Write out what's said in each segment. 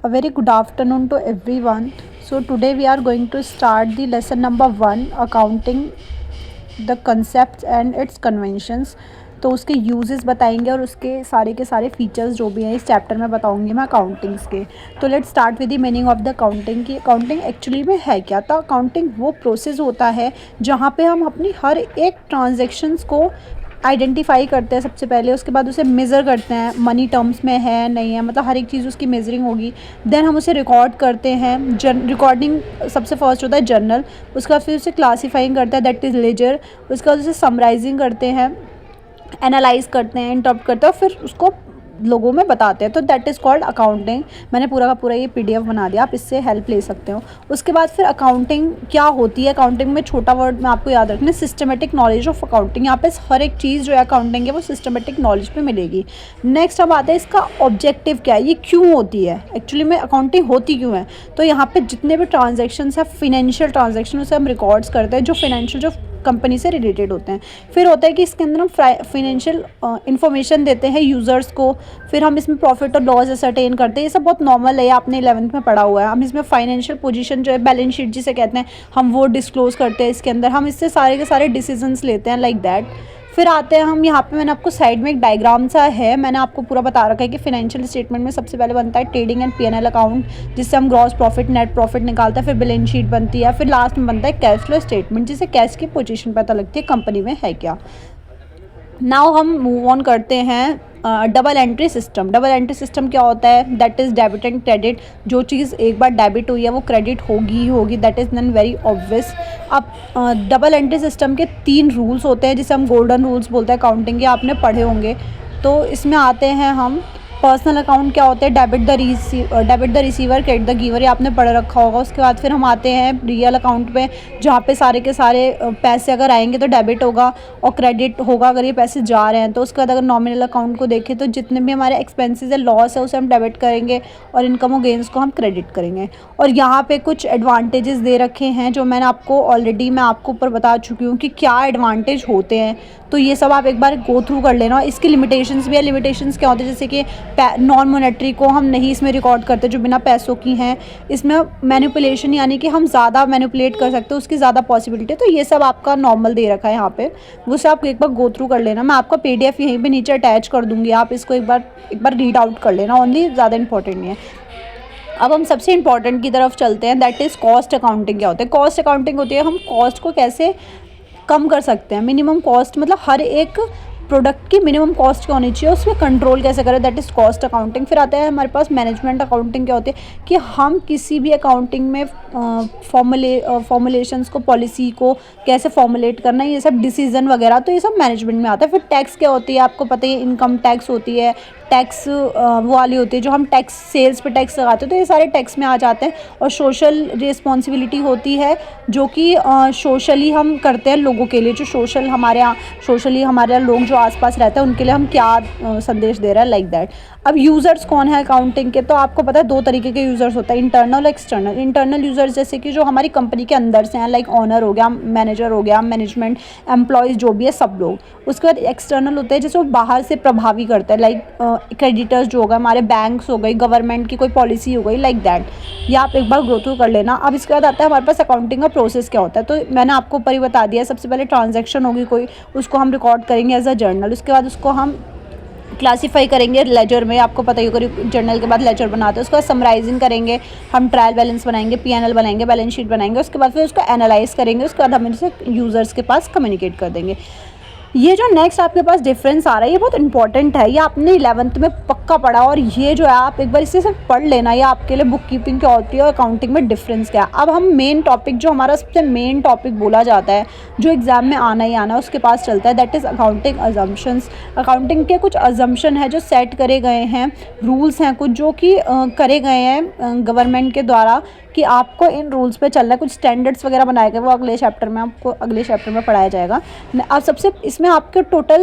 A very good afternoon to everyone. So today we are going to start the lesson number 1, accounting, the concepts and its conventions. तो उसके uses बताएंगे और उसके सारे के सारे फीचर्स जो भी हैं इस चैप्टर में बताऊंगी मैं अकाउंटिंग्स के। तो let's start with the meaning of the accounting की अकाउंटिंग एक्चुअली में है क्या। तो अकाउंटिंग वो प्रोसेस होता है जहाँ पे हम अपनी हर एक ट्रांजेक्शन्स को आइडेंटिफाई करते हैं सबसे पहले, उसके बाद उसे मेज़र करते हैं मनी टर्म्स में है नहीं है, मतलब हर एक चीज़ उसकी मेजरिंग होगी। देन हम उसे रिकॉर्ड करते हैं, रिकॉर्डिंग सबसे फर्स्ट होता है जर्नल, उसके बाद फिर उसे क्लासीफाइंग करते हैं दैट इज़ लेजर, उसके बाद उसे समराइजिंग करते हैं, एनालाइज करते हैं, इंटरप्ट करते हैं और फिर उसको लोगों में बताते हैं। तो दैट इज़ कॉल्ड अकाउंटिंग। मैंने पूरा का पूरा ये पीडीएफ बना दिया, आप इससे हेल्प ले सकते हो। उसके बाद फिर अकाउंटिंग क्या होती है, अकाउंटिंग में छोटा वर्ड में आपको याद रखना है सिस्टमेटिक नॉलेज ऑफ अकाउंटिंग। यहाँ पे हर एक चीज़ जो है अकाउंटिंग है वो सिस्टमेटिक नॉलेज पे मिलेगी। नेक्स्ट अब आता है इसका ऑब्जेक्टिव क्या है, ये क्यों होती है, एक्चुअली में अकाउंटिंग होती क्यों है। तो यहाँ पे जितने भी ट्रांजेक्शन है फिनेंशियल ट्रांजेक्शन उसे हम रिकॉर्ड्स करते हैं जो फिनेंशियल जो कंपनी से रिलेटेड होते हैं। फिर होता है कि इसके अंदर हम फाइनेंशियल इन्फॉर्मेशन देते हैं यूज़र्स को, फिर हम इसमें प्रॉफिट और लॉस असरटेन करते हैं। ये सब बहुत नॉर्मल है, आपने 11th में पढ़ा हुआ है। हम इसमें फाइनेंशियल पोजीशन जो है बैलेंस शीट जिसे कहते हैं हम वो डिस्क्लोज करते हैं इसके अंदर, हम इससे सारे के सारे डिसीजंस लेते हैं लाइक दैट। फिर आते हैं हम यहाँ पे, मैंने आपको साइड में एक डायग्राम सा है, मैंने आपको पूरा बता रखा है कि फाइनेंशियल स्टेटमेंट में सबसे पहले बनता है ट्रेडिंग एंड पीएनएल अकाउंट जिससे हम ग्रॉस प्रॉफिट नेट प्रॉफिट निकालते हैं, फिर बैलेंस शीट बनती है, फिर लास्ट में बनता है कैश फ्लो स्टेटमेंट जिससे कैश की पोजीशन पता लगती है कंपनी में है क्या। नाउ हम मूव ऑन करते हैं double entry system. Double entry system क्या होता है, that is debit and credit. जो चीज़ एक बार डेबिट हुई है वो क्रेडिट होगी ही होगी, that is none very obvious. अब डबल एंट्री सिस्टम के 3 रूल्स होते हैं जिसे हम गोल्डन रूल्स बोलते हैं अकाउंटिंग के, आपने पढ़े होंगे। तो इसमें आते हैं हम पर्सनल अकाउंट क्या होते हैं, debit the receiver credit the giver, ये आपने पढ़ रखा होगा। उसके बाद फिर हम आते हैं रियल अकाउंट पे जहाँ पे सारे के सारे पैसे अगर आएंगे तो डेबिट होगा और क्रेडिट होगा अगर ये पैसे जा रहे हैं। तो उसके बाद अगर नॉमिनल अकाउंट को देखें तो जितने भी हमारे एक्सपेंसेस है लॉस है उसे हम डेबिट करेंगे और इनकम और गेंस को हम क्रेडिट करेंगे। और यहाँ पे कुछ एडवांटेजेस दे रखे हैं जो मैंने आपको ऑलरेडी मैं आपको ऊपर बता चुकी हूँ कि क्या एडवांटेज होते हैं। तो ये सब आप एक बार गो थ्रू कर लेना। इसकी लिमिटेशंस भी है। लिमिटेशंस क्या होते हैं, जैसे कि नॉन मोनेटरी को हम नहीं इसमें रिकॉर्ड करते जो बिना पैसों की हैं। इसमें मैनिपुलेशन यानी कि हम ज़्यादा मैनिपुलेट कर सकते हैं, उसकी ज़्यादा पॉसिबिलिटी है। तो ये सब आपका नॉर्मल दे रखा है यहाँ पे, वो सब आप एक बार गो थ्रू कर लेना। मैं आपका पीडीएफ यहीं पे नीचे अटैच कर दूँगी, आप इसको एक बार रीड आउट कर लेना ओनली, ज़्यादा इंपॉर्टेंट नहीं है। अब हम सबसे इंपॉर्टेंट की तरफ चलते हैं, दैट इज़ कॉस्ट अकाउंटिंग। क्या होता है कॉस्ट अकाउंटिंग, होती है हम कॉस्ट को कैसे कम कर सकते हैं। मिनिमम कॉस्ट मतलब हर एक प्रोडक्ट की मिनिमम कॉस्ट क्या होनी चाहिए, उसमें कंट्रोल कैसे करें, दैट इज़ कॉस्ट अकाउंटिंग। फिर आता है हमारे पास मैनेजमेंट अकाउंटिंग। क्या होती है कि हम किसी भी अकाउंटिंग में फॉर्मुलेशंस को, पॉलिसी को कैसे फॉर्मुलेट करना है, ये सब डिसीजन वगैरह, तो ये सब मैनेजमेंट में आता है। फिर टैक्स क्या होती है, आपको पता ही है, इनकम टैक्स होती है, टैक्स वो वाली होती है जो हम टैक्स सेल्स पे टैक्स लगाते हैं, तो ये सारे टैक्स में आ जाते हैं। और सोशल रिस्पॉन्सिबिलिटी होती है जो कि सोशली हम करते हैं लोगों के लिए, जो सोशली हमारे यहाँ लोग जो आसपास रहते हैं उनके लिए हम क्या संदेश दे रहे हैं, लाइक दैट। अब यूज़र्स कौन है अकाउंटिंग के, तो आपको पता है 2 तरीके के यूज़र्स होता है, इंटरनल और एक्सटर्नल। इंटरनल यूज़र्स जैसे कि जो हमारी कंपनी के अंदर से हैं, लाइक ऑनर हो गया, मैनेजर हो गया, मैनेजमेंट एम्प्लॉयज़ जो भी है सब लोग। उसके बाद एक्सटर्नल होते हैं जैसे वो बाहर से प्रभावी करते हैं, लाइक क्रेडिटर्स जो होगा, हमारे बैंक्स हो गई, गवर्नमेंट की कोई पॉलिसी हो गई, लाइक दैट। ये आप एक बार गो थ्रू कर लेना। अब इसके बाद आता है हमारे पास अकाउंटिंग का प्रोसेस क्या होता है। तो मैंने आपको ऊपर ही बता दिया, सबसे पहले ट्रांजैक्शन होगी कोई, उसको हम रिकॉर्ड करेंगे एज अ जर्नल। उसके बाद उसको हम क्लासीफाई करेंगे लेजर में, आपको पता ही होगा जर्नल के बाद लेजर बनाते हैं। उसके बाद समराइजिंग करेंगे, हम ट्रायल बैलेंस बनाएंगे, पीएनएल बनाएंगे, बैलेंस शीट बनाएंगे। उसके बाद फिर उसको एनालाइज करेंगे, उसके बाद हम इसे यूज़र्स के पास कम्युनिकेट कर देंगे। ये जो नेक्स्ट आपके पास डिफरेंस आ रहा है ये बहुत इंपॉर्टेंट है, ये आपने 11th में पक्का पढ़ा, और ये जो है आप एक बार इसे सिर्फ पढ़ लेना, ये आपके लिए बुक कीपिंग क्या होती है और अकाउंटिंग में डिफरेंस क्या है। अब हम मेन टॉपिक, जो हमारा सबसे मेन टॉपिक बोला जाता है जो एग्जाम में आना ही आना है, उसके पास चलता है, that is accounting assumptions. Accounting के कुछ अजम्पशन है जो सेट करे गए हैं, रूल्स हैं कुछ जो कि करे गए हैं गवर्नमेंट के द्वारा कि आपको इन रूल्स पे चलना है। कुछ स्टैंडर्ड्स वगैरह बनाए गए, वो अगले चैप्टर में पढ़ाया जाएगा। अब सबसे इसमें आपके टोटल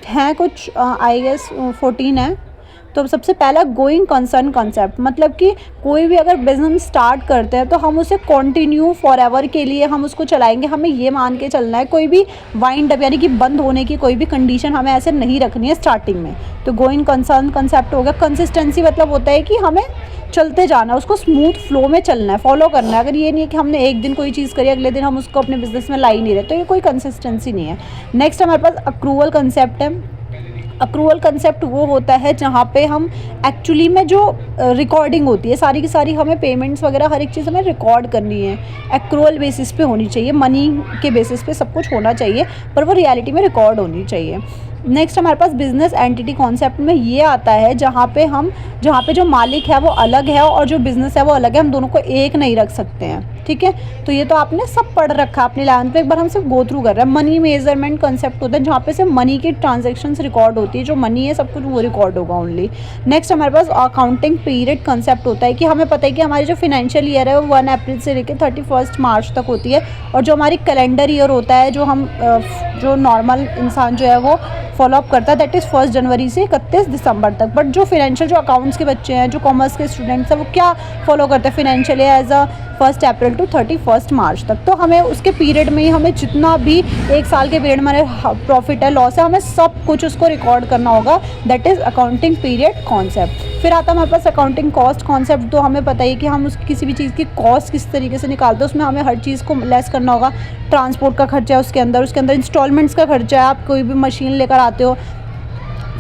हैं कुछ आई गेस 14 है। तो सबसे पहला गोइंग कंसर्न कॉन्सेप्ट, मतलब कि कोई भी अगर बिजनेस स्टार्ट करते हैं तो हम उसे कंटिन्यू फॉर एवर के लिए हम उसको चलाएंगे, हमें ये मान के चलना है, कोई भी वाइंड अप यानी कि बंद होने की कोई भी कंडीशन हमें ऐसे नहीं रखनी है स्टार्टिंग में। तो गोइंग कंसर्न कॉन्सेप्ट हो गया। कंसिस्टेंसी मतलब होता है कि हमें चलते जाना है, उसको स्मूथ फ्लो में चलना है, फॉलो करना है। अगर ये नहीं है कि हमने एक दिन कोई चीज़ करी अगले दिन हम उसको अपने बिजनेस में ला ही नहीं रहे, तो ये कोई कंसिस्टेंसी नहीं है। नेक्स्ट हमारे पास अक्रूवल कंसेप्ट है। अक्रूवल कंसेप्ट वो होता है जहाँ पे हम एक्चुअली में जो रिकॉर्डिंग होती है सारी की सारी, हमें पेमेंट्स वगैरह हर एक चीज़ हमें रिकॉर्ड करनी है, एक्रूवल बेसिस पे होनी चाहिए, मनी के बेसिस पे सब कुछ होना चाहिए, पर वो रियलिटी में रिकॉर्ड होनी चाहिए। नेक्स्ट हमारे पास बिजनेस एंटिटी कॉन्सेप्ट में ये आता है जहाँ पे जो मालिक है वो अलग है और जो बिज़नेस है वो अलग है, हम दोनों को एक नहीं रख सकते हैं, ठीक है। तो ये तो आपने सब पढ़ रखा अपने 11th में, एक बार हम सिर्फ गो थ्रू कर रहे हैं। मनी मेजरमेंट कॉन्सेप्ट होता है जहाँ पे सिर्फ मनी की ट्रांजेक्शन्स रिकॉर्ड होती है, जो मनी है सब कुछ वो रिकॉर्ड होगा ओनली। नेक्स्ट हमारे पास अकाउंटिंग पीरियड कॉन्सेप्ट होता है कि हमें पता है कि हमारी जो फिनेंशियल ईयर है वो 1 अप्रैल से लेकर 31 मार्च तक होती है, और जो हमारी कैलेंडर ईयर होता है जो नॉर्मल इंसान जो है वो फॉलोअप करता है, दैट इज़ 1 जनवरी से 31 दिसंबर तक। बट जो फिनेंशियल जो अकाउंट्स के बच्चे हैं, जो कॉमर्स के स्टूडेंट्स हैं, वो क्या फॉलो करते हैं financial as a 1 April to 31 March तक। तो हमें उसके पीरियड में ही हमें जितना भी एक साल के पीरियड में प्रॉफिट है लॉस है, हमें सब कुछ उसको रिकॉर्ड करना होगा, that is accounting period concept. फिर आता है हमारे पास अकाउंटिंग कॉस्ट कॉन्सेप्ट। तो हमें पता है कि हम किसी भी चीज़ की कॉस्ट किस तरीके से निकालते हैं, उसमें हमें हर चीज़ को लेस करना होगा। ट्रांसपोर्ट का खर्चा है उसके अंदर इंस्टॉलमेंट्स का खर्चा है, आप कोई भी मशीन लेकर आते हो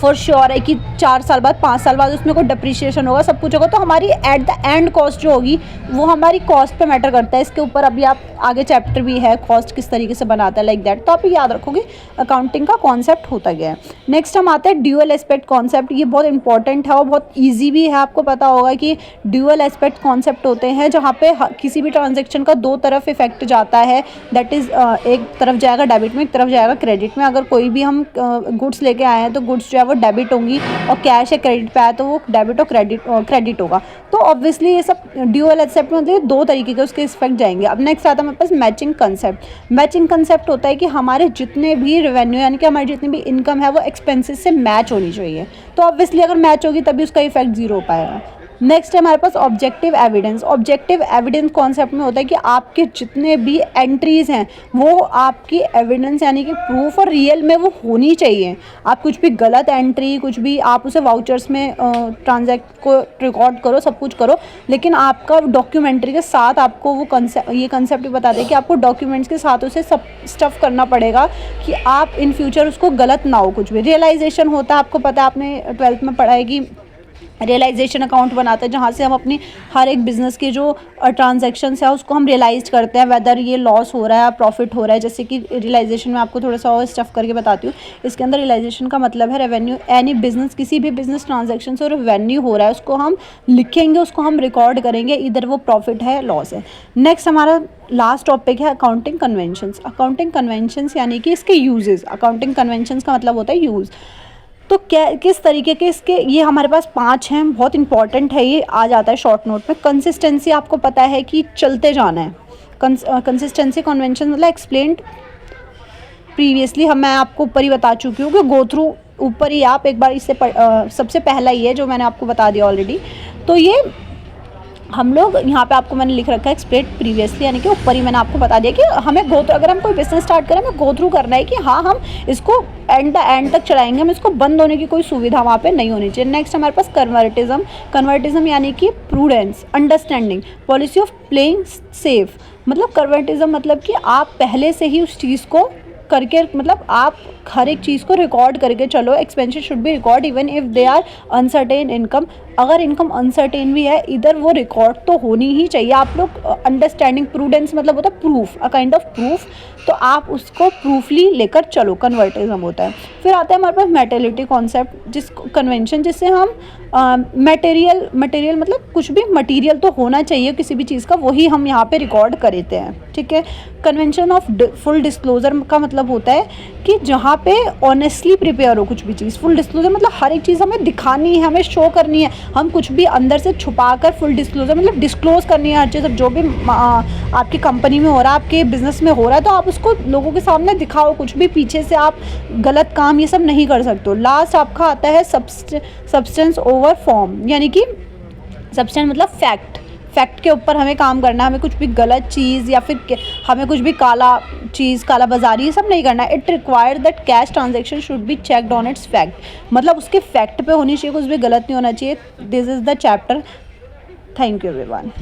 फॉर श्योर है कि 4 साल बाद 5 साल बाद उसमें कोई डिप्रिशिएशन होगा, सब कुछ होगा, तो हमारी एट द एंड कॉस्ट जो होगी वो हमारी कॉस्ट पे मैटर करता है। इसके ऊपर अभी आप आगे चैप्टर भी है कॉस्ट किस तरीके से बनाता है, लाइक दैट। तो आप याद रखोगे अकाउंटिंग का कॉन्सेप्ट होता गया है। नेक्स्ट हम आते हैं ड्यूअल एस्पेक्ट कॉन्सेप्ट। ये बहुत इंपॉर्टेंट है और बहुत ईजी भी है। आपको पता होगा कि ड्यूअल एस्पेक्ट कॉन्सेप्ट होते हैं जहाँ पे किसी भी ट्रांजेक्शन का दो तरफ इफेक्ट जाता है, दैट इज़ एक तरफ जाएगा डेबिट में, एक तरफ जाएगा क्रेडिट में। अगर कोई भी हम गुड्स लेके आए हैं तो गुड्स जो है वो डेबिट होंगी, और कैश या क्रेडिट पे आया तो वो डेबिट और क्रेडिट होगा। तो ऑब्वियसली ये सब ड्यूअल एस्पेक्ट में मतलब दो तरीके के उसके इफेक्ट जाएंगे। अब नेक्स्ट आता है हमारे पास मैचिंग कंसेप्ट। मैचिंग कंसेप्ट होता है कि हमारे जितने भी रेवेन्यू यानी कि हमारी जितनी भी इनकम है वो एक्सपेंसेस से मैच होनी चाहिए। तो ऑब्वियसली अगर मैच होगी तभी उसका इफेक्ट जीरो हो पाएगा। नेक्स्ट है हमारे पास objective evidence. Objective evidence concept में होता है कि आपके जितने भी एंट्रीज हैं वो आपकी एविडेंस यानी कि प्रूफ और रियल में वो होनी चाहिए। आप कुछ भी गलत एंट्री कुछ भी आप उसे वाउचर्स में ट्रांजैक्ट को रिकॉर्ड करो, सब कुछ करो, लेकिन आपका डॉक्यूमेंट्री के साथ आपको वो ये कंसेप्ट भी बता दें कि आपको डॉक्यूमेंट्स के साथ उसे सब स्टफ़ करना पड़ेगा कि आप इन फ्यूचर उसको गलत ना हो। कुछ भी रियलाइजेशन होता है, आपको पता है, आपने 12th में पढ़ा है कि रियलाइजेशन अकाउंट बनाते हैं जहाँ से हम अपनी हर एक बिज़नेस के जो ट्रांजैक्शंस है उसको हम रियलाइज़ करते हैं, वेदर ये लॉस हो रहा है प्रॉफिट हो रहा है। जैसे कि रियलाइजेशन में आपको थोड़ा सा और स्टफ़ करके बताती हूँ। इसके अंदर रियलाइजेशन का मतलब है रेवेन्यू, एनी बिजनेस किसी भी बिजनेस ट्रांजैक्शन से रेवेन्यू हो रहा है उसको हम लिखेंगे, उसको हम रिकॉर्ड करेंगे, इधर वो प्रॉफिट है लॉस है। नेक्स्ट हमारा लास्ट टॉपिक है अकाउंटिंग कन्वेंशंस। अकाउंटिंग कन्वेंशंस यानी कि इसके यूजेस। अकाउंटिंग कन्वेंशंस का मतलब होता है यूज़। तो क्या किस तरीके के इसके ये हमारे पास 5 हैं, बहुत इंपॉर्टेंट है, ये आ जाता है शॉर्ट नोट में। कंसिस्टेंसी, आपको पता है कि चलते जाना है। कंसिस्टेंसी कन्वेंशन मतलब एक्सप्लेन्ड प्रीवियसली मैं आपको ऊपर ही बता चुकी हूँ कि गो थ्रू ऊपर ही आप एक बार इससे सबसे पहला ही है जो मैंने आपको बता दिया ऑलरेडी। तो ये हम लोग यहाँ पे आपको मैंने लिख रखा है एक्सप्लेन प्रीवियसली, यानी कि ऊपर ही मैंने आपको बता दिया कि हमें गो थ्रू, अगर हम कोई बिजनेस स्टार्ट करें हमें गो थ्रू करना है कि हाँ हम इसको एंड तक चलाएंगे, हम इसको बंद होने की कोई सुविधा वहाँ पे नहीं होनी चाहिए। नेक्स्ट हमारे पास कन्वर्टिज्म। कन्वर्टिज्म यानी कि prudence, understanding, policy of playing safe. मतलब कन्वर्टिज्म मतलब कि आप पहले से ही उस चीज़ को करके, मतलब आप हर एक चीज़ को रिकॉर्ड करके चलो। Expenses should be record even if they are uncertain income. अगर इनकम अनसर्टेन भी है इधर वो रिकॉर्ड तो होनी ही चाहिए। आप लोग अंडरस्टैंडिंग, प्रूडेंस मतलब होता है proof, a kind of proof, तो आप उसको प्रूफली लेकर चलो, कन्वर्टिज्म होता है। फिर आता है हमारे पास मेटेलिटी कॉन्सेप्ट, जिस कन्वेंशन जिससे हम मटेरियल मतलब कुछ भी मटेरियल तो होना चाहिए किसी भी चीज़ का, वही हम यहाँ पे रिकॉर्ड करते हैं, ठीक है। कन्वेंशन ऑफ फुल डिस्क्लोजर का मतलब होता है कि जहाँ पे ऑनेस्टली प्रिपेयर हो कुछ भी चीज़। फुल डिस्क्लोजर मतलब हर एक चीज़ हमें दिखानी है, हमें शो करनी है, हम कुछ भी अंदर से छुपा कर, फुल डिस्क्लोजर मतलब डिस्क्लोज करनी है हर चीज़। जो भी आपकी कंपनी में हो रहा है, आपके बिजनेस में हो रहा है, तो आप उसको लोगों के सामने दिखाओ, कुछ भी पीछे से आप गलत काम ये सब नहीं कर सकते हो। लास्ट आपका आता है सब्सटेंस ओवर फॉर्म, यानी कि सब्सटेंस मतलब फैक्ट के ऊपर हमें काम करना है। हमें कुछ भी गलत चीज़ या फिर हमें कुछ भी काला बाजारी ये सब नहीं करना है। It require that cash transaction should be checked on it's fact, मतलब उसके फैक्ट पे होनी चाहिए, कुछ भी गलत नहीं होना चाहिए। This is the chapter thank you everyone.